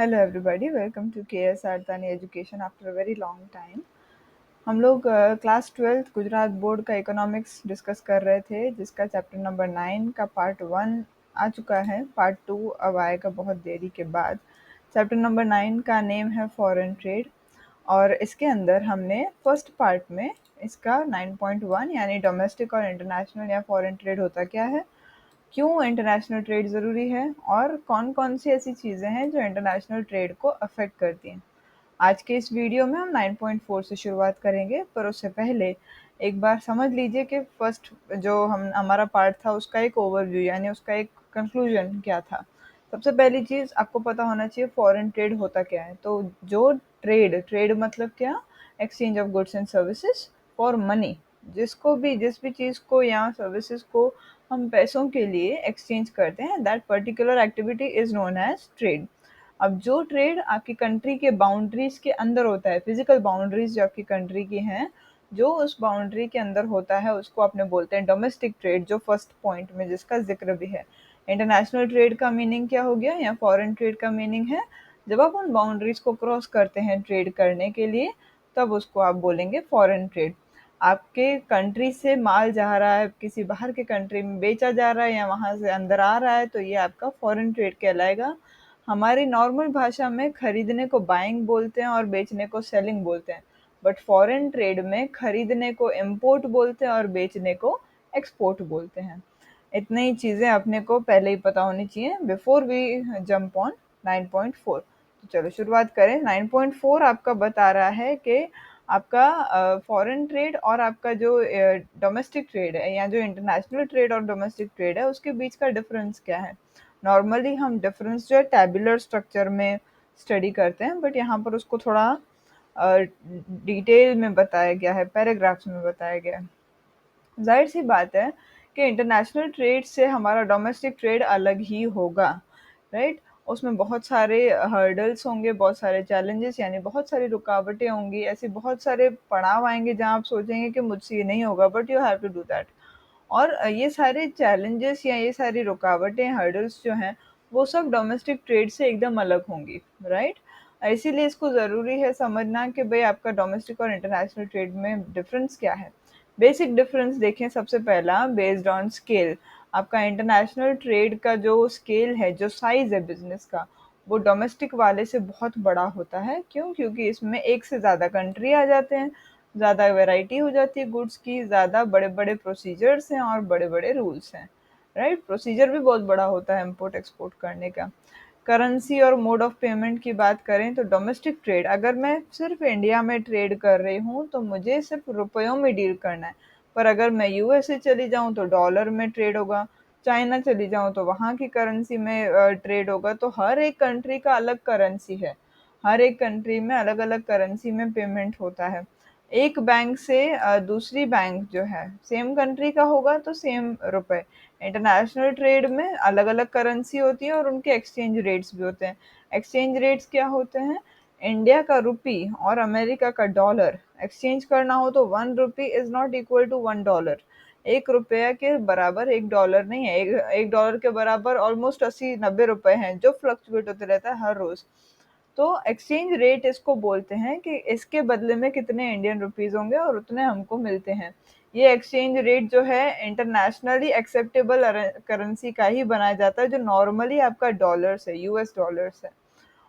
Hello everybody, welcome to K S Artani education after a very long time. हम लोग class 12th Gujarat board का economics discuss कर रहे थे, जिसका चैप्टर नंबर 9 का पार्ट 1 आ चुका है। पार्ट 2 अब आएगा बहुत देरी के बाद। चैप्टर नंबर 9 का नेम है फॉरेन ट्रेड, और इसके अंदर हमने फर्स्ट पार्ट में इसका 9.1 यानी डोमेस्टिक और इंटरनेशनल या फॉरेन ट्रेड होता क्या है, क्यों इंटरनेशनल ट्रेड ज़रूरी है, और कौन-कौन सी ऐसी चीज़ें हैं जो इंटरनेशनल ट्रेड को अफ़ेक्ट करती हैं। आज के इस वीडियो में हम 9.4 से शुरुआत करेंगे, पर उससे पहले एक बार समझ लीजिए कि फर्स्ट जो हम हमारा पार्ट था उसका एक ओवरव्यू यानी उसका एक कंक्लूजन क्या था। सबसे पहली चीज़ आपको पता होना चाहिए फॉरेन ट्रेड होता क्या है। तो जो ट्रेड ट्रेड मतलब क्या, exchange of goods and services for money. जिस भी चीज़ को या सर्विसेज को हम पैसों के लिए एक्सचेंज करते हैं, that particular activity is known as trade. अब जो ट्रेड आपकी कंट्री के बाउंड्रीज के अंदर होता है, फिजिकल बाउंड्रीज जो आपकी कंट्री की हैं, जो उस बाउंड्री के अंदर होता है उसको अपने बोलते हैं डोमेस्टिक ट्रेड, जो फर्स्ट पॉइंट में जिसका जिक्र भी है। इंटरनेशनल ट्रेड का मीनिंग क्या हो गया, या फॉरेन ट्रेड का मीनिंग है जब आप उन बाउंड्रीज को क्रॉस करते हैं ट्रेड करने के लिए, तब उसको आप बोलेंगे फॉरेन ट्रेड। आपके कंट्री से माल जा रहा है, किसी बाहर के कंट्री में बेचा जा रहा है या वहाँ से अंदर आ रहा है, तो ये आपका फॉरेन ट्रेड कहलाएगा। हमारी नॉर्मल भाषा में खरीदने को बाइंग बोलते हैं और बेचने को सेलिंग बोलते हैं, बट फॉरेन ट्रेड में खरीदने को इम्पोर्ट बोलते हैं और बेचने को एक्सपोर्ट बोलते हैं। इतनी ही चीज़ें अपने को पहले ही पता होनी चाहिए बिफोर वी जंप ऑन 9.4। तो चलो शुरुआत करें। 9.4 आपका बता रहा है कि आपका फॉरेन ट्रेड और आपका जो डोमेस्टिक ट्रेड है, या जो इंटरनेशनल ट्रेड और डोमेस्टिक ट्रेड है, उसके बीच का डिफरेंस क्या है। नॉर्मली हम डिफरेंस जो है टैबुलर स्ट्रक्चर में स्टडी करते हैं, बट यहाँ पर उसको थोड़ा डिटेल में बताया गया है, पैराग्राफ्स में बताया गया है। जाहिर सी बात है कि इंटरनेशनल ट्रेड से हमारा डोमेस्टिक ट्रेड अलग ही होगा, राइट। उसमें बहुत सारे हर्डल्स होंगे, बहुत सारे चैलेंजेस यानी बहुत सारी रुकावटें होंगी, ऐसे बहुत सारे पड़ाव आएंगे जहाँ आप सोचेंगे कि मुझसे ये नहीं होगा, but you have to do that. और ये सारे चैलेंजेस या ये सारी रुकावटें, हर्डल्स जो हैं, वो सब डोमेस्टिक ट्रेड से एकदम अलग होंगी, राइट। इसीलिए इसको ज़रूरी है समझना कि भाई आपका डोमेस्टिक और इंटरनेशनल ट्रेड में डिफरेंस क्या है। बेसिक डिफरेंस देखें, सबसे पहला बेस्ड ऑन स्केल। आपका इंटरनेशनल ट्रेड का जो स्केल है, जो साइज़ है बिजनेस का, वो डोमेस्टिक वाले से बहुत बड़ा होता है। क्यों? क्योंकि इसमें एक से ज़्यादा कंट्री आ जाते हैं, ज़्यादा वैरायटी हो जाती है गुड्स की, ज़्यादा बड़े-बड़े प्रोसीजर्स हैं और बड़े-बड़े रूल्स हैं, राइट? प्रोसीजर भी बहुत बड़ा होता है इम्पोर्ट एक्सपोर्ट करने का। करेंसी और मोड ऑफ पेमेंट की बात करें तो डोमेस्टिक ट्रेड, अगर मैं सिर्फ इंडिया में ट्रेड कर रही हूँ तो मुझे सिर्फ रुपयों में डील करना है, पर अगर मैं यूएसए चली जाऊँ तो डॉलर में ट्रेड होगा, चाइना चली जाऊँ तो वहाँ की करेंसी में ट्रेड होगा। तो हर एक कंट्री का अलग करेंसी है, हर एक कंट्री में अलग अलग करेंसी में पेमेंट होता है। एक बैंक से दूसरी बैंक जो है सेम कंट्री का होगा तो सेम रुपए। इंटरनेशनल ट्रेड में अलग अलग करेंसी होती है और उनके एक्सचेंज रेट्स भी होते हैं। एक्सचेंज रेट्स क्या होते हैं? इंडिया का रुपी और अमेरिका का डॉलर एक्सचेंज करना हो तो 1 rupee is not equal to 1 dollar. 1 रुपया के बराबर 1 डॉलर नहीं है। एक डॉलर के बराबर ऑलमोस्ट 80-90 रुपए हैं, जो फ्लक्चुएट होते रहता है हर रोज। तो एक्सचेंज रेट इसको बोलते हैं कि इसके बदले में कितने इंडियन रुपीस होंगे और उतने हमको मिलते हैं। ये एक्सचेंज रेट जो है इंटरनेशनली एक्सेप्टेबल करेंसी का ही बनाया जाता है, जो नॉर्मली आपका डॉलर्स है, यूएस डॉलर्स है।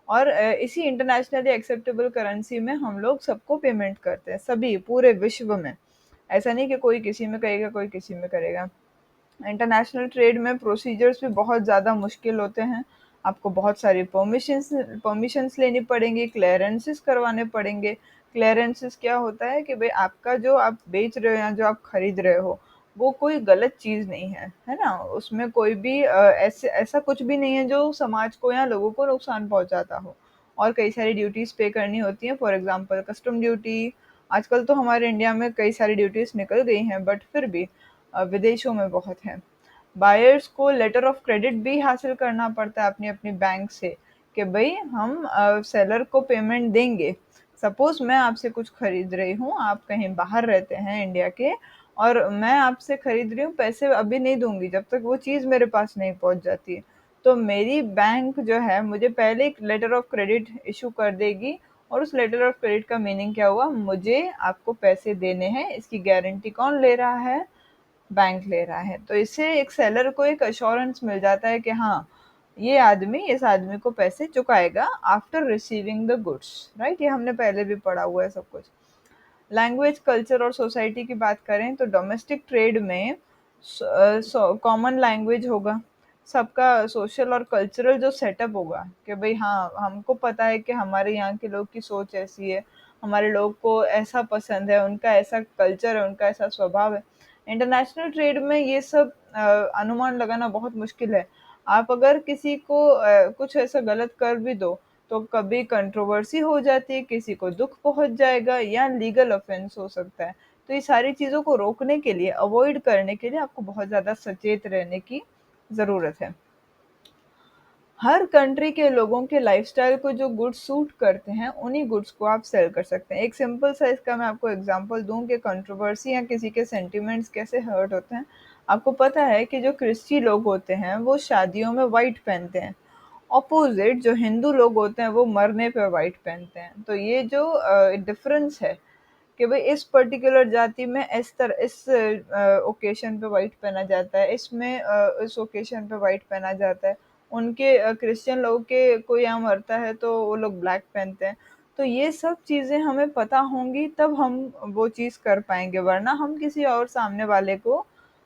और इसी इंटरनेशनली एक्सेप्टेबल करेंसी में हम लोग सबको पेमेंट करते हैं, सभी पूरे विश्व में। ऐसा नहीं कि कोई किसी में करेगा कोई किसी में करेगा। इंटरनेशनल ट्रेड में प्रोसीजर्स भी बहुत ज़्यादा मुश्किल होते हैं। आपको बहुत सारी परमिशंस लेनी पड़ेंगी, क्लियरेंसेस करवाने पड़ेंगे। क्लियरेंसेस क्या होता है कि भाई आपका जो आप बेच रहे हो या जो आप खरीद रहे हो, वो कोई गलत चीज़ नहीं है ना? उसमें कोई भी ऐसे ऐसा कुछ भी नहीं है जो समाज को या लोगों को नुकसान पहुंचाता हो। और कई सारी ड्यूटीज़ पे करनी होती हैं, फॉर एग्जांपल कस्टम ड्यूटी। आजकल तो हमारे इंडिया में कई सारी ड्यूटीज़ निकल गई हैं, बट फिर भी विदेशों में बहुत हैं। बायर्स को लेटर ऑफ क्रेडिट भी हासिल करना पड़ता है अपनी अपनी बैंक से, कि भाई हम सेलर को पेमेंट देंगे। सपोज मैं आपसे कुछ खरीद रही हूँ, आप कहीं बाहर रहते हैं इंडिया के, और मैं आपसे खरीद रही हूँ, पैसे अभी नहीं दूंगी जब तक वो चीज़ मेरे पास नहीं पहुँच जाती है। तो मेरी बैंक जो है मुझे पहले एक लेटर ऑफ क्रेडिट इशू कर देगी, और उस लेटर ऑफ क्रेडिट का मीनिंग क्या हुआ, मुझे आपको पैसे देने हैं, इसकी गारंटी कौन ले रहा है, बैंक ले रहा है। तो इससे एक सेलर को एक अश्योरेंस मिल जाता है कि हाँ, ये आदमी इस आदमी को पैसे चुकाएगा after receiving the goods, right. ये हमने पहले भी पढ़ा हुआ है सब कुछ। लैंग्वेज, कल्चर और सोसाइटी की बात करें तो डोमेस्टिक ट्रेड में कॉमन लैंग्वेज होगा, सबका सोशल और कल्चरल जो सेटअप होगा कि भाई हाँ, हमको पता है कि हमारे यहाँ के लोग की सोच ऐसी है, हमारे लोग को ऐसा पसंद है, उनका ऐसा कल्चर है, उनका ऐसा स्वभाव है। इंटरनेशनल ट्रेड में ये सब अनुमान लगाना बहुत मुश्किल है। आप अगर किसी को कुछ ऐसा गलत कर भी दो, तो कभी कंट्रोवर्सी हो जाती है, किसी को दुख पहुंच जाएगा या लीगल ऑफेंस हो सकता है। तो ये सारी चीज़ों को रोकने के लिए, अवॉइड करने के लिए आपको बहुत ज़्यादा सचेत रहने की ज़रूरत है। हर कंट्री के लोगों के लाइफस्टाइल को जो गुड्स सूट करते हैं, उन्हीं गुड्स को आप सेल कर सकते हैं। एक सिंपल सा इसका मैं आपको एग्जांपल दूं कि कंट्रोवर्सी या किसी के सेंटिमेंट्स कैसे हर्ट होते हैं। आपको पता है कि जो क्रिश्ची लोग होते हैं वो शादियों में वाइट पहनते हैं, ऑपोजिट जो हिंदू लोग होते हैं वो मरने पे वाइट पहनते हैं। तो ये जो डिफरेंस है कि भाई इस पर्टिकुलर जाति में इस तरह इस ओकेशन पे वाइट पहना जाता है, इसमें इस ओकेशन पे वाइट पहना जाता है, उनके क्रिश्चियन लोग के कोई यहाँ मरता है तो वो लोग ब्लैक पहनते हैं। तो ये सब चीज़ें हमें पता होंगी तब हम वो चीज़ कर पाएंगे, वरना हम किसी और सामने वाले को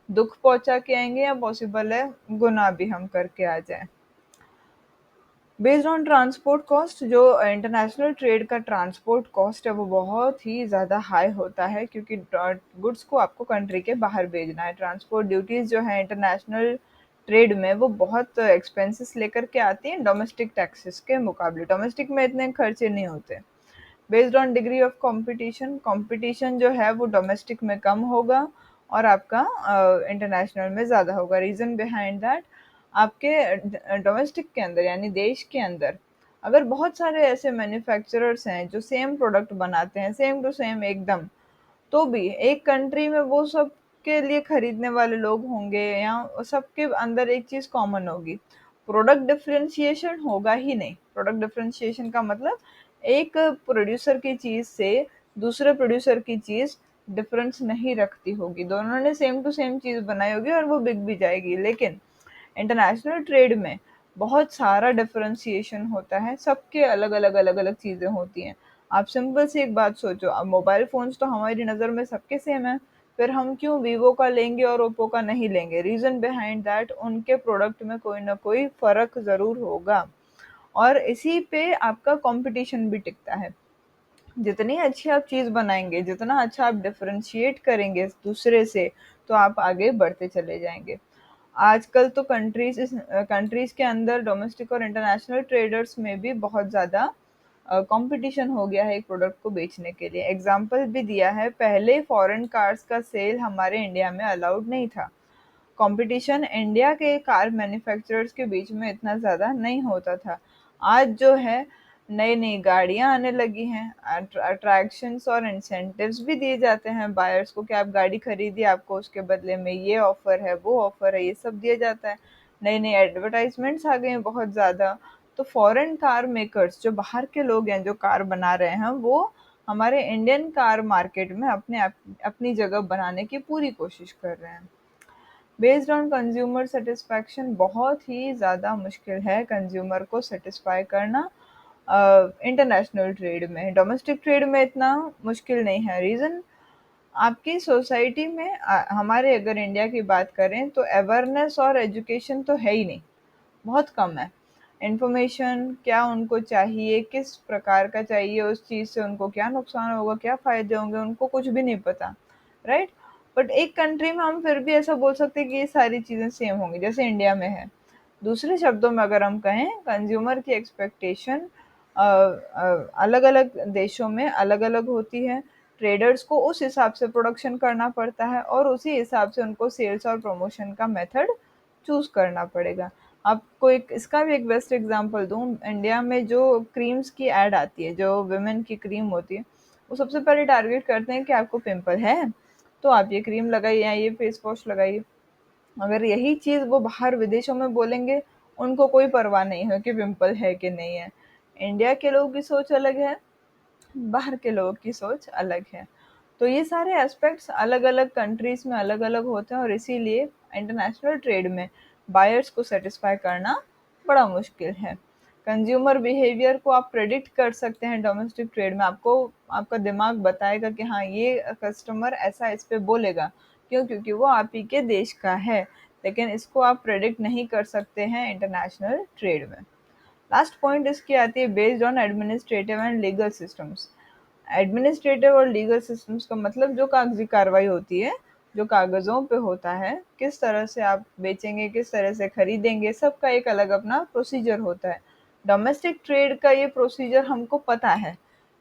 दुख पहुंचा के आएंगे या पॉसिबल है गुनाह भी हम करके आ जाएं। बेस्ड ऑन ट्रांसपोर्ट कॉस्ट, जो इंटरनेशनल ट्रेड का ट्रांसपोर्ट कॉस्ट है वो बहुत ही ज़्यादा हाई होता है, क्योंकि गुड्स को आपको कंट्री के बाहर भेजना है। ट्रांसपोर्ट ड्यूटीज़ जो है इंटरनेशनल ट्रेड में वो बहुत एक्सपेंसेस लेकर के आती हैं डोमेस्टिक टैक्सेस के मुकाबले। डोमेस्टिक में इतने खर्चे नहीं होते। Based on degree of competition, competition जो है वो डोमेस्टिक में कम होगा और आपका इंटरनेशनल में ज़्यादा होगा। रीज़न बिहाइंड दैट, आपके डोमेस्टिक के अंदर यानी देश के अंदर अगर बहुत सारे ऐसे मैन्युफैक्चरर्स हैं जो सेम प्रोडक्ट बनाते हैं, सेम टू सेम एकदम, तो भी एक कंट्री में वो सब के लिए खरीदने वाले लोग होंगे या सबके अंदर एक चीज कॉमन होगी, प्रोडक्ट डिफरेंशिएशन होगा ही नहीं। प्रोडक्ट डिफरेंशिएशन का मतलब एक प्रोड्यूसर की चीज से दूसरे प्रोड्यूसर की चीज डिफरेंस नहीं रखती होगी, दोनों ने सेम टू सेम चीज बनाई होगी और वो बिक भी जाएगी। लेकिन इंटरनेशनल ट्रेड में बहुत सारा डिफरेंशिएशन होता है, सबके अलग अलग अलग अलग चीज़ें होती हैं। आप सिंपल सी एक बात सोचो, अब मोबाइल फ़ोन्स तो हमारी नज़र में सबके सेम है, फिर हम क्यों वीवो का लेंगे और ओप्पो का नहीं लेंगे? रीज़न बिहाइंड दैट, उनके प्रोडक्ट में कोई ना कोई फ़र्क ज़रूर होगा, और इसी पे आपका कंपटीशन भी टिकता है। जितनी अच्छी आप चीज़ बनाएंगे, जितना अच्छा आप डिफरेंशिएट करेंगे दूसरे से, तो आप आगे बढ़ते चले जाएंगे। आजकल तो कंट्रीज के अंदर डोमेस्टिक और इंटरनेशनल ट्रेडर्स में भी बहुत ज़्यादा कंपटीशन हो गया है एक प्रोडक्ट को बेचने के लिए। एग्जाम्पल भी दिया है, पहले फॉरेन कार्स का सेल हमारे इंडिया में अलाउड नहीं था। कंपटीशन इंडिया के कार मैन्युफैक्चरर्स के बीच में इतना ज़्यादा नहीं होता था। आज जो है, नई नई गाड़ियां आने लगी हैं, अट्रैक्शंस और इंसेंटिव्स भी दिए जाते हैं बायर्स को कि आप गाड़ी खरीदिए, आपको उसके बदले में ये ऑफर है, वो ऑफर है, ये सब दिया जाता है। नई नई एडवर्टाइजमेंट्स आ गए हैं बहुत ज़्यादा। तो फॉरेन कार मेकर्स, जो बाहर के लोग हैं जो कार बना रहे हैं, वो हमारे इंडियन कार मार्केट में अपनी जगह बनाने की पूरी कोशिश कर रहे हैं। बेस्ड ऑन कंज्यूमर सेटिस्फैक्शन, बहुत ही ज़्यादा मुश्किल है कंज्यूमर को सेटिस्फाई करना इंटरनेशनल ट्रेड में। डोमेस्टिक ट्रेड में इतना मुश्किल नहीं है। रीज़न, आपकी सोसाइटी में हमारे अगर इंडिया की बात करें तो अवेयरनेस और एजुकेशन तो है ही नहीं, बहुत कम है। इन्फॉर्मेशन क्या उनको चाहिए, किस प्रकार का चाहिए, उस चीज़ से उनको क्या नुकसान होगा, क्या फ़ायदे होंगे, उनको कुछ भी नहीं पता, राइट। बट एक कंट्री में हम फिर भी ऐसा बोल सकते हैं कि ये सारी चीज़ें सेम होंगी जैसे इंडिया में है। दूसरे शब्दों में अगर हम कहें, कंज्यूमर की एक्सपेक्टेशन अलग अलग देशों में अलग अलग होती है। ट्रेडर्स को उस हिसाब से प्रोडक्शन करना पड़ता है और उसी हिसाब से उनको सेल्स और प्रमोशन का मेथड चूज करना पड़ेगा। आपको एक इसका भी एक बेस्ट एग्जांपल दूं, इंडिया में जो क्रीम्स की एड आती है, जो विमेन की क्रीम होती है, वो सबसे पहले टारगेट करते हैं कि आपको पिंपल है तो आप ये क्रीम लगाइए या ये फेस वॉश लगाइए। अगर यही चीज़ वो बाहर विदेशों में बोलेंगे, उनको कोई परवाह नहीं है कि पिंपल है कि नहीं है। इंडिया के लोगों की सोच अलग है, बाहर के लोगों की सोच अलग है। तो ये सारे एस्पेक्ट्स अलग-अलग कंट्रीज में अलग-अलग होते हैं और इसीलिए इंटरनेशनल ट्रेड में बायर्स को सेटिस्फाई करना बड़ा मुश्किल है। कंज्यूमर बिहेवियर को आप प्रेडिक्ट कर सकते हैं डोमेस्टिक ट्रेड में, आपको आपका दिमाग बताएगा कि हाँ ये कस्टमर ऐसा इस पे बोलेगा, क्यों? क्योंकि वो आप ही के देश का है। लेकिन इसको आप प्रेडिक्ट नहीं कर सकते हैं इंटरनेशनल ट्रेड में। लास्ट पॉइंट इसकी आती है based on administrative and legal systems. Administrative और लीगल सिस्टम्स का मतलब जो कागजी कार्रवाई होती है, जो कागज़ों पे होता है, किस तरह से आप बेचेंगे, किस तरह से खरीदेंगे, सबका एक अलग अपना प्रोसीजर होता है। डोमेस्टिक ट्रेड का ये प्रोसीजर हमको पता है।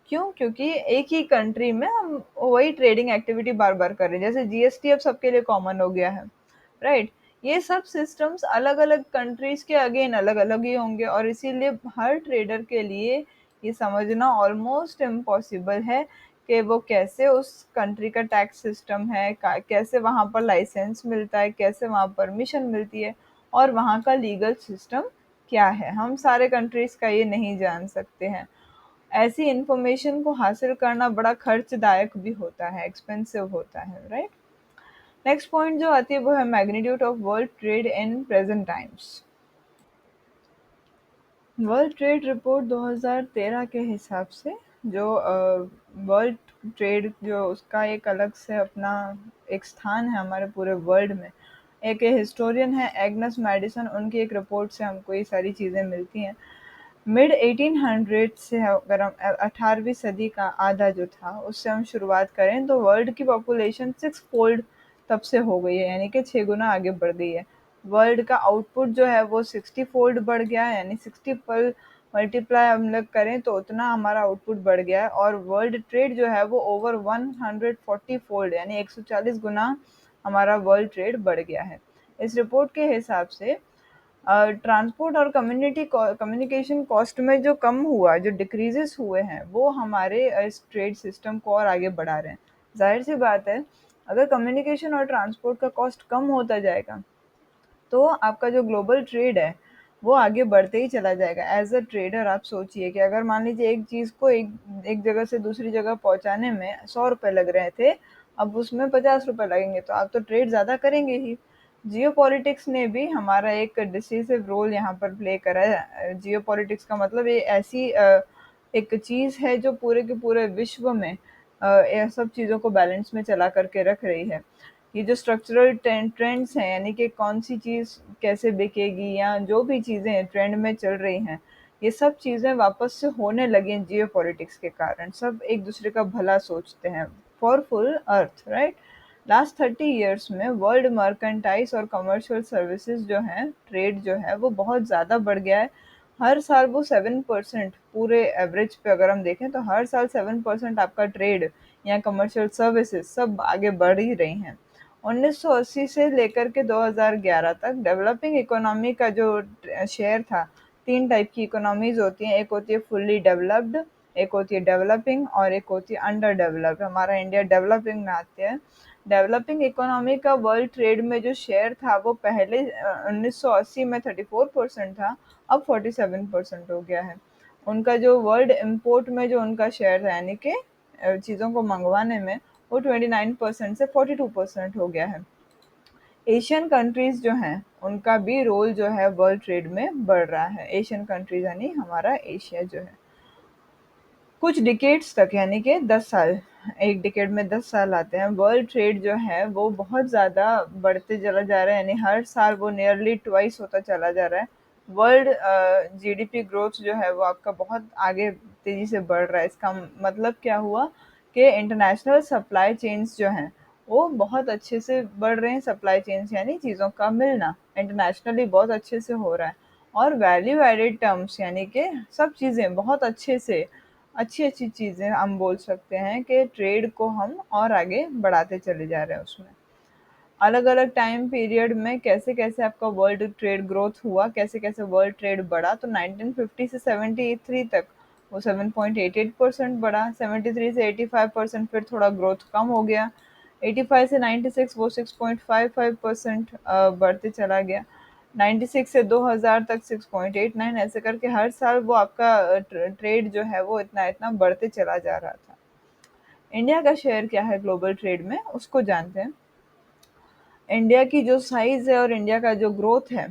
क्यों? क्योंकि एक ही कंट्री में हम वही ट्रेडिंग एक्टिविटी बार-बार कर रहे हैं। जैसे जीएसटी अब सबके लिए कॉमन हो गया है, राइट? ये सब सिस्टम्स अलग-अलग कंट्रीज़ के अगेन अलग-अलग ही होंगे और इसीलिए हर ट्रेडर के लिए ये समझना ऑलमोस्ट इम्पॉसिबल है कि वो कैसे उस कंट्री का टैक्स सिस्टम है, कैसे वहाँ पर लाइसेंस मिलता है, कैसे वहाँ परमिशन मिलती है और वहाँ का लीगल सिस्टम क्या है। हम सारे कंट्रीज़ का ये नहीं जान सकते हैं। ऐसी इंफॉर्मेशन को हासिल करना बड़ा खर्चदायक भी होता है, एक्सपेंसिव होता है, राइट? नेक्स्ट पॉइंट जो आती है वो है magnitude of world trade in present times. World trade report 2013 के हिसाब से जो वर्ल्ड ट्रेड जो उसका एक अलग से अपना एक स्थान है हमारे पूरे वर्ल्ड में। एक हिस्टोरियन है एग्नस मैडिसन, उनकी एक रिपोर्ट से हमको ये सारी चीज़ें मिलती हैं। मिड 1800 से अगर हम 18वीं सदी का आधा जो था उससे हम शुरुआत करें तो वर्ल्ड की पॉपुलेशन 6 फोल्ड तब से हो गई है, यानी कि 6 गुना आगे बढ़ गई है। वर्ल्ड का आउटपुट जो है वो 60 फोल्ड बढ़ गया है, यानी 60 पर मल्टीप्लाई हम लोग करें तो उतना हमारा आउटपुट बढ़ गया है। और वर्ल्ड ट्रेड जो है वो ओवर 140 फोल्ड यानी 140 गुना हमारा वर्ल्ड ट्रेड बढ़ गया है। इस रिपोर्ट के हिसाब से ट्रांसपोर्ट और कम्युनिकेशन कॉस्ट में जो कम हुआ, जो डिक्रीजेस हुए हैं, वो हमारे इस ट्रेड सिस्टम को और आगे बढ़ा रहे हैं। जाहिर सी बात है, अगर कम्युनिकेशन और ट्रांसपोर्ट का कॉस्ट कम होता जाएगा तो आपका जो ग्लोबल ट्रेड है वो आगे बढ़ते ही चला जाएगा। एज अ ट्रेडर आप सोचिए कि अगर मान लीजिए एक चीज़ को एक एक जगह से दूसरी जगह पहुंचाने में 100 रुपये लग रहे थे, अब उसमें 50 रुपये लगेंगे, तो आप तो ट्रेड ज़्यादा करेंगे ही। जियो पॉलिटिक्स ने भी हमारा एक डिसीसिव रोल यहाँ पर प्ले करा है। जियो पॉलिटिक्स का मतलब ये ऐसी एक चीज़ है जो पूरे के पूरे विश्व में ये सब चीज़ों को बैलेंस में चला करके रख रही है। ये जो स्ट्रक्चरल ट्रेंड्स हैं, यानी कि कौन सी चीज़ कैसे बिकेगी या जो भी चीज़ें ट्रेंड में चल रही हैं, ये सब चीज़ें वापस से होने लगी हैं जियो पॉलिटिक्स के कारण। सब एक दूसरे का भला सोचते हैं for full earth, right? Last 30 years में वर्ल्ड मर्केंटाइज और कमर्शियल सर्विसेज जो हैं, ट्रेड जो है वो बहुत ज़्यादा बढ़ गया है। हर साल वो 7% पूरे एवरेज पे अगर हम देखें तो हर साल 7% आपका ट्रेड या कमर्शियल सर्विसेज सब आगे बढ़ ही रही हैं। 1980 से लेकर के 2011 तक डेवलपिंग इकोनॉमी का जो शेयर था, तीन टाइप की इकोनॉमीज होती हैं, एक होती है फुल्ली डेवलप्ड, एक होती है डेवलपिंग और एक होती है अंडर डेवलप्ड। हमारा इंडिया डेवलपिंग में आते हैं। डेवलपिंग इकोनॉमी का वर्ल्ड ट्रेड में जो शेयर था वो पहले 1980 में 34% था, अब 47% हो गया है। उनका जो वर्ल्ड इम्पोर्ट में जो उनका शेयर है, यानी कि चीज़ों को मंगवाने में, वो 29% से 42% हो गया है। एशियन कंट्रीज जो हैं उनका भी रोल जो है वर्ल्ड ट्रेड में बढ़ रहा है। एशियन कंट्रीज यानी हमारा एशिया जो है, कुछ डिकेड्स तक यानी कि 10 साल, एक डिकेड में 10 साल आते हैं, वर्ल्ड ट्रेड जो है वो बहुत ज़्यादा बढ़ते चला जा रहा है, यानी हर साल वो नियरली ट्वाइस होता चला जा रहा है। वर्ल्ड जीडीपी ग्रोथ जो है वो आपका बहुत आगे तेज़ी से बढ़ रहा है। इसका मतलब क्या हुआ कि इंटरनेशनल सप्लाई चेन्स जो हैं वो बहुत अच्छे से बढ़ रहे हैं। सप्लाई चेन्स यानी चीज़ों का मिलना इंटरनेशनली बहुत अच्छे से हो रहा है। और वैल्यू एडेड टर्म्स यानी कि सब चीज़ें बहुत अच्छे से, अच्छी-अच्छी चीज़ें हम बोल सकते हैं कि ट्रेड को हम और आगे बढ़ाते चले जा रहे हैं उसमें। अलग-अलग टाइम पीरियड में कैसे-कैसे आपका वर्ल्ड ट्रेड ग्रोथ हुआ, कैसे-कैसे वर्ल्ड ट्रेड बढ़ा, तो 1950 से 73 तक वो 7.88% बढ़ा, 73 से 85% फिर थोड़ा ग्रोथ कम हो गया, 85 से 96 वो 6.55% बढ़ते चला गया। 96 से 2000 तक 6.89, ऐसे करके हर साल वो आपका ट्रेड जो है वो इतना इतना बढ़ते चला जा रहा था। इंडिया का शेयर क्या है ग्लोबल ट्रेड में, उसको जानते हैं। इंडिया की जो साइज है और इंडिया का जो ग्रोथ है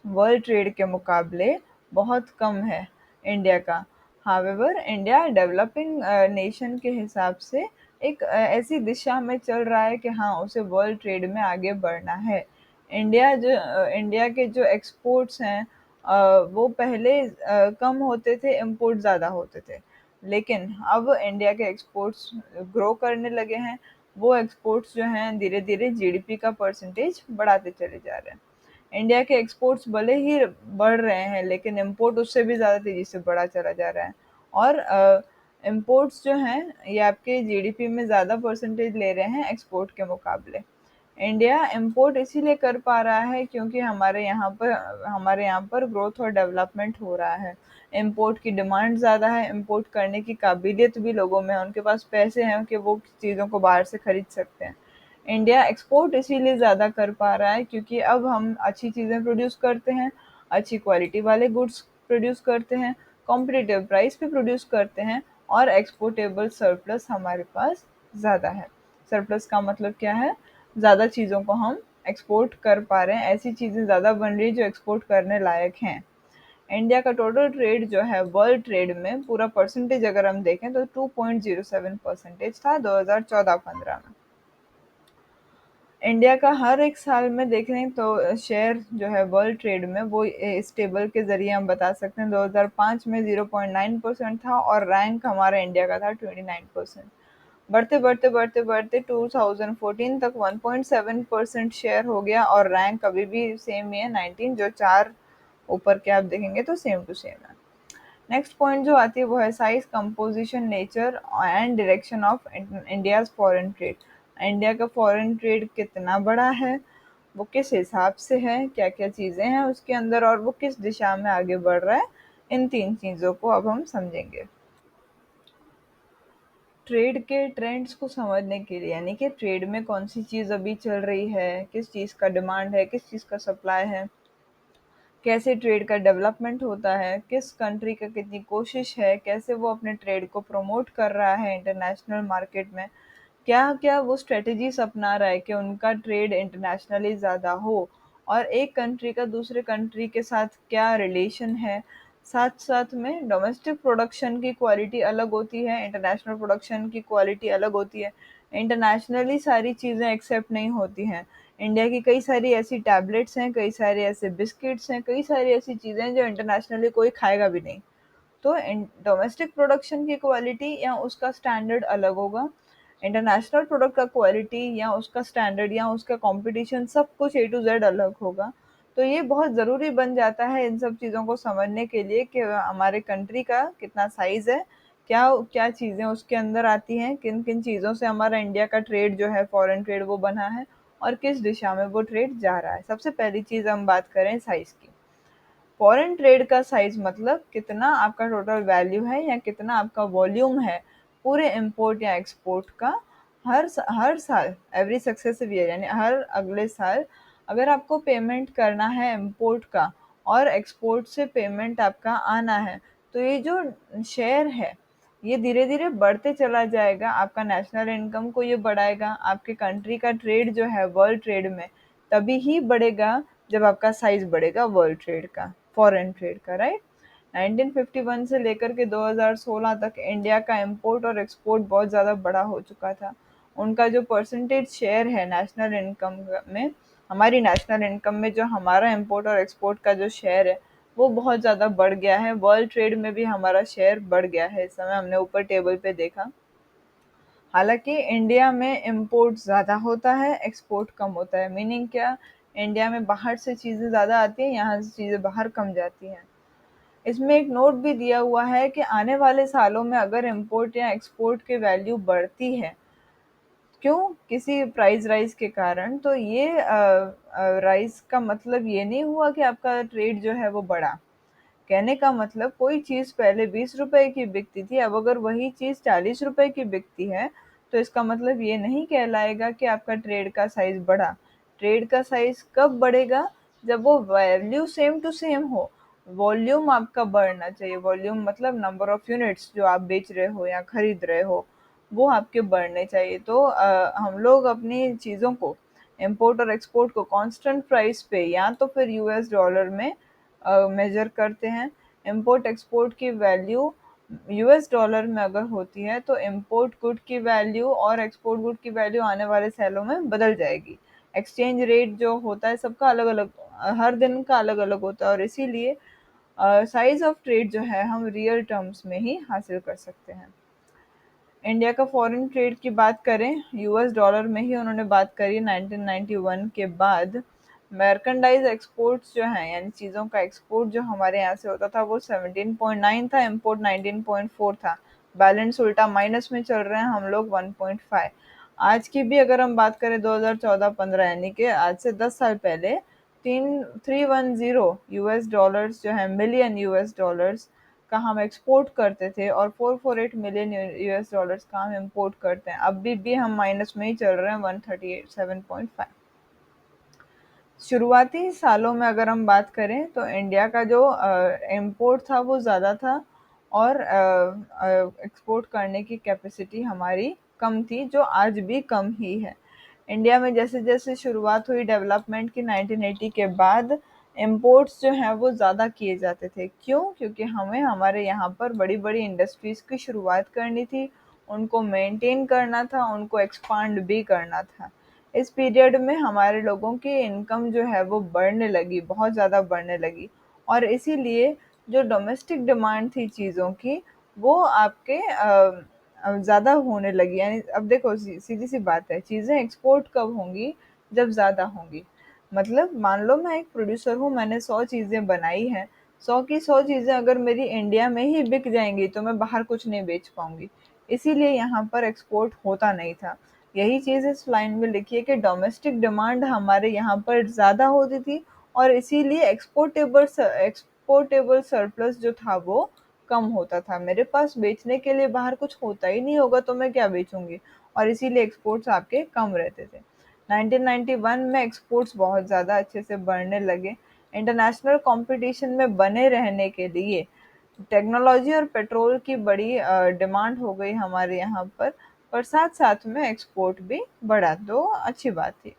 वर्ल्ड ट्रेड के मुकाबले बहुत कम है इंडिया का। हावेवर इंडिया डेवलपिंग नेशन के हिसाब से एक ऐसी दिशा में चल रहा है कि हाँ उसे वर्ल्ड ट्रेड में आगे बढ़ना है। इंडिया के जो एक्सपोर्ट्स हैं वो पहले कम होते थे, इम्पोर्ट ज़्यादा होते थे। लेकिन अब इंडिया के एक्सपोर्ट्स ग्रो करने लगे हैं। वो एक्सपोर्ट्स जो हैं धीरे धीरे जीडीपी का परसेंटेज बढ़ाते चले जा रहे हैं। इंडिया के एक्सपोर्ट्स भले ही बढ़ रहे हैं लेकिन इम्पोर्ट उससे भी ज़्यादा तेज़ी से बढ़ा चला जा रहा है। और इम्पोर्ट्स जो हैं ये आपके जीडीपी में ज़्यादा परसेंटेज ले रहे हैं एक्सपोर्ट के मुकाबले। इंडिया इम्पोर्ट इसीलिए कर पा रहा है क्योंकि हमारे यहाँ पर ग्रोथ और डेवलपमेंट हो रहा है। इम्पोर्ट की डिमांड ज़्यादा है, इम्पोर्ट करने की काबिलियत भी लोगों में है, उनके पास पैसे हैं कि वो चीज़ों को बाहर से खरीद सकते हैं। इंडिया एक्सपोर्ट इसीलिए ज़्यादा कर पा रहा है क्योंकि अब हम अच्छी चीज़ें प्रोड्यूस करते हैं, अच्छी क्वालिटी वाले गुड्स प्रोड्यूस करते हैं, कॉम्पिटिटिव प्राइस पे प्रोड्यूस करते हैं और एक्सपोर्टेबल सरप्लस हमारे पास ज़्यादा है। सरप्लस का मतलब क्या है? ज़्यादा चीज़ों को हम एक्सपोर्ट कर पा रहे हैं, ऐसी चीज़ें ज़्यादा बन रही है जो एक्सपोर्ट करने लायक हैं। इंडिया का टोटल ट्रेड जो है वर्ल्ड ट्रेड में पूरा परसेंटेज अगर हम देखें तो 2.07% था 2014-15 में। इंडिया का हर एक साल में देखें तो शेयर जो है वर्ल्ड ट्रेड में वो इस टेबल के ज़रिए हम बता सकते हैं 2005 में 0.9% था और रैंक हमारा इंडिया का था 29%। बढ़ते बढ़ते बढ़ते बढ़ते 2014 तक 1.7% शेयर हो गया और रैंक अभी भी सेम ही है 19, जो चार ऊपर के आप देखेंगे तो सेम टू सेम है। नेक्स्ट पॉइंट जो आती है वो है size, composition, nature and direction of India's foreign trade. India का फॉरेन ट्रेड कितना बड़ा है, वो किस हिसाब से है, क्या क्या चीज़ें हैं उसके अंदर और वो किस दिशा में आगे बढ़ रहा है, इन तीन चीज़ों को अब हम समझेंगे। ट्रेड के ट्रेंड्स को समझने के लिए, यानी कि ट्रेड में कौन सी चीज़ अभी चल रही है, किस चीज़ का डिमांड है, किस चीज़ का सप्लाई है, कैसे ट्रेड का डेवलपमेंट होता है, किस कंट्री का कितनी कोशिश है, कैसे वो अपने ट्रेड को प्रमोट कर रहा है इंटरनेशनल मार्केट में, क्या-क्या वो स्ट्रैटेजीज़ अपना रहा है कि उनका ट्रेड इंटरनेशनली ज़्यादा हो और एक कंट्री का दूसरे कंट्री के साथ क्या रिलेशन है। साथ-साथ में डोमेस्टिक प्रोडक्शन की क्वालिटी अलग होती है, इंटरनेशनल प्रोडक्शन की क्वालिटी अलग होती है। इंटरनेशनली सारी चीज़ें एक्सेप्ट नहीं होती हैं। इंडिया की कई सारी ऐसी टैबलेट्स हैं, कई सारे ऐसे बिस्किट्स हैं, कई सारी ऐसी चीज़ें हैं जो इंटरनेशनली कोई खाएगा भी नहीं। तो डोमेस्टिक प्रोडक्शन की क्वालिटी या उसका स्टैंडर्ड अलग होगा, इंटरनेशनल प्रोडक्ट का क्वालिटी या उसका स्टैंडर्ड या उसका कंपटीशन सब कुछ ए टू जेड अलग होगा। तो ये बहुत ज़रूरी बन जाता है इन सब चीज़ों को समझने के लिए कि हमारे कंट्री का कितना साइज़ है, क्या क्या चीज़ें उसके अंदर आती हैं, किन किन चीज़ों से हमारा इंडिया का ट्रेड जो है फॉरेन ट्रेड वो बना है और किस दिशा में वो ट्रेड जा रहा है। सबसे पहली चीज़ हम बात करें साइज़ की। फॉरेन ट्रेड का साइज़ मतलब कितना आपका टोटल वैल्यू है या कितना आपका वॉल्यूम है पूरे इम्पोर्ट या एक्सपोर्ट का। हर साल एवरी सक्सेसिव ईयर यानी हर अगले साल अगर आपको पेमेंट करना है इम्पोर्ट का और एक्सपोर्ट से पेमेंट आपका आना है, तो ये जो शेयर है ये धीरे धीरे बढ़ते चला जाएगा, आपका नेशनल इनकम को ये बढ़ाएगा, आपके कंट्री का ट्रेड जो है वर्ल्ड ट्रेड में तभी ही बढ़ेगा जब आपका साइज बढ़ेगा वर्ल्ड ट्रेड का, फॉरेन ट्रेड का, राइट। 1951 से लेकर के 2016 तक इंडिया का इंपोर्ट और एक्सपोर्ट बहुत ज़्यादा बड़ा हो चुका था। उनका जो परसेंटेज शेयर है नेशनल इनकम में, हमारी नेशनल इनकम में जो हमारा इंपोर्ट और एक्सपोर्ट का जो शेयर है वो बहुत ज़्यादा बढ़ गया है। वर्ल्ड ट्रेड में भी हमारा शेयर बढ़ गया है, इस समय हमने ऊपर टेबल पे देखा। हालाँकि इंडिया में इम्पोर्ट ज़्यादा होता है, एक्सपोर्ट कम होता है। मीनिंग क्या? इंडिया में बाहर से चीज़ें ज़्यादा आती हैं, यहाँ से चीज़ें बाहर कम जाती हैं। इसमें एक नोट भी दिया हुआ है कि आने वाले सालों में अगर इम्पोर्ट या एक्सपोर्ट की वैल्यू बढ़ती है, क्यों? किसी प्राइस राइज़ के कारण, तो ये राइज़ का मतलब ये नहीं हुआ कि आपका ट्रेड जो है वो बढ़ा। कहने का मतलब कोई चीज़ पहले 20 रुपए की बिकती थी, अब अगर वही चीज़ 40 रुपए की बिकती है, तो इसका मतलब ये नहीं कहलाएगा कि आपका ट्रेड का साइज़ बढ़ा। ट्रेड का साइज़ कब बढ़ेगा? जब वो वैल्यू सेम टू सेम हो, वॉल्यूम आपका बढ़ना चाहिए, वॉल्यूम मतलब नंबर ऑफ यूनिट्स जो आप बेच रहे हो या खरीद रहे हो, वो आपके बढ़ने चाहिए। तो हम लोग अपनी चीज़ों को, इम्पोर्ट और एक्सपोर्ट को कांस्टेंट प्राइस पे या तो फिर यूएस डॉलर में मेजर करते हैं। इम्पोर्ट एक्सपोर्ट की वैल्यू यूएस डॉलर में अगर होती है तो इम्पोर्ट गुड की वैल्यू और एक्सपोर्ट गुड की वैल्यू आने वाले सालों में बदल जाएगी। एक्सचेंज रेट जो होता है सबका अलग अलग, हर दिन का अलग अलग होता है, और इसीलिए साइज ऑफ ट्रेड जो है हम रियल टर्म्स में ही हासिल कर सकते हैं। इंडिया का फॉरेन ट्रेड की बात करें, यूएस डॉलर में ही उन्होंने बात करी 1991 के बाद। मर्केंडाइज एक्सपोर्ट्स जो हैं, यानी चीज़ों का एक्सपोर्ट जो हमारे यहाँ से होता था वो 17.9 था, इम्पोर्ट 19.4 था। बैलेंस उल्टा माइनस में चल रहे हैं हम लोग 1.5। आज की भी अगर हम बात करें 2014-15, यानी कि आज से 10 साल पहले, 310 यूएस डॉलर्स जो है, मिलियन यूएस डॉलर्स का हम एक्सपोर्ट करते थे, और 448 मिलियन यूएस डॉलर्स का हम इंपोर्ट करते हैं। अभी भी हम माइनस में ही चल रहे हैं, 137.5। शुरुआती सालों में अगर हम बात करें तो इंडिया का जो इम्पोर्ट था वो ज़्यादा था, और एक्सपोर्ट करने की कैपेसिटी हमारी कम थी, जो आज भी कम ही है। इंडिया में जैसे जैसे शुरुआत हुई डेवलपमेंट की 1980 के बाद, इम्पोर्ट्स जो हैं वो ज़्यादा किए जाते थे। क्यों? क्योंकि हमें हमारे यहाँ पर बड़ी बड़ी इंडस्ट्रीज़ की शुरुआत करनी थी, उनको मेंटेन करना था, उनको एक्सपांड भी करना था। इस पीरियड में हमारे लोगों की इनकम जो है वो बढ़ने लगी, बहुत ज़्यादा बढ़ने लगी, और इसीलिए जो डोमेस्टिक डिमांड थी चीज़ों की, वो आपके ज़्यादा होने लगी। यानी अब देखो, सीधी सी बात है, चीज़ें एक्सपोर्ट कब होंगी? जब ज़्यादा होंगी। मतलब मान लो मैं एक प्रोड्यूसर हूँ, मैंने 100 चीज़ें बनाई हैं, 100 की 100 चीज़ें अगर मेरी इंडिया में ही बिक जाएंगी तो मैं बाहर कुछ नहीं बेच पाऊंगी। इसीलिए यहाँ पर एक्सपोर्ट होता नहीं था। यही चीज़ इस लाइन में लिखी है कि डोमेस्टिक डिमांड हमारे यहाँ पर ज़्यादा होती थी, और इसीलिए एक्सपोर्टेबल सरप्लस जो था वो कम होता था। मेरे पास बेचने के लिए बाहर कुछ होता ही नहीं होगा तो मैं क्या बेचूंगी, और इसीलिए एक्सपोर्ट्स आपके कम रहते थे। 1991 में एक्सपोर्ट्स बहुत ज़्यादा अच्छे से बढ़ने लगे। इंटरनेशनल कंपटीशन में बने रहने के लिए टेक्नोलॉजी और पेट्रोल की बड़ी डिमांड हो गई हमारे यहाँ पर साथ साथ में एक्सपोर्ट भी बढ़ा, तो अच्छी बात थी।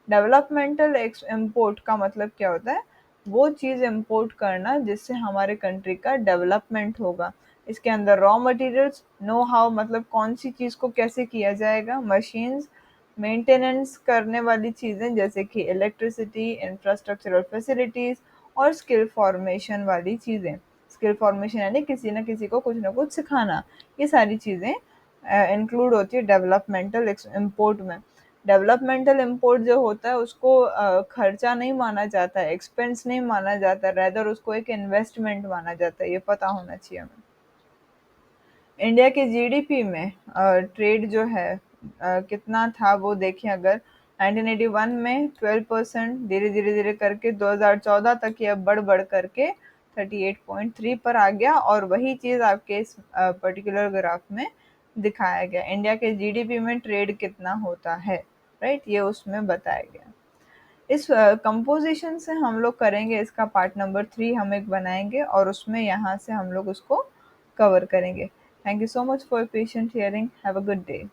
डेवलपमेंटल इम्पोर्ट का मतलब क्या होता है? वो चीज़ इम्पोर्ट करना जिससे हमारे कंट्री का डेवलपमेंट होगा। इसके अंदर रॉ मटेरियल्स, नो हाउ मतलब कौन सी चीज़ को कैसे किया जाएगा, मशीन्स, मेंटेनेंस करने वाली चीज़ें जैसे कि इलेक्ट्रिसिटी, इंफ्रास्ट्रक्चरल फैसिलिटीज़, और स्किल फॉर्मेशन वाली चीज़ें। स्किल फॉर्मेशन यानी किसी न किसी को कुछ ना कुछ सिखाना। ये सारी चीज़ें इंक्लूड होती है डेवलपमेंटल इम्पोर्ट में। डेवलपमेंटल इम्पोर्ट जो होता है उसको खर्चा नहीं माना जाता है, एक्सपेंस नहीं माना जाता, रेदर उसको एक इन्वेस्टमेंट माना जाता है। ये पता होना चाहिए हमें। इंडिया के जीडीपी में ट्रेड जो है कितना था वो देखें अगर, 1981 में 12%, धीरे धीरे धीरे करके 2014 तक ये अब बढ़ बढ़ करके 38.3 पर आ गया, और वही चीज़ आपके इस पर्टिकुलर ग्राफ में दिखाया गया। इंडिया के जीडीपी में ट्रेड कितना होता है, राइट, ये उसमें बताया गया। इस कंपोजिशन से हम लोग करेंगे, इसका पार्ट नंबर 3 हम एक बनाएंगे, और उसमें यहाँ से हम लोग उसको कवर करेंगे। Thank you so much for patient hearing. Have a good day.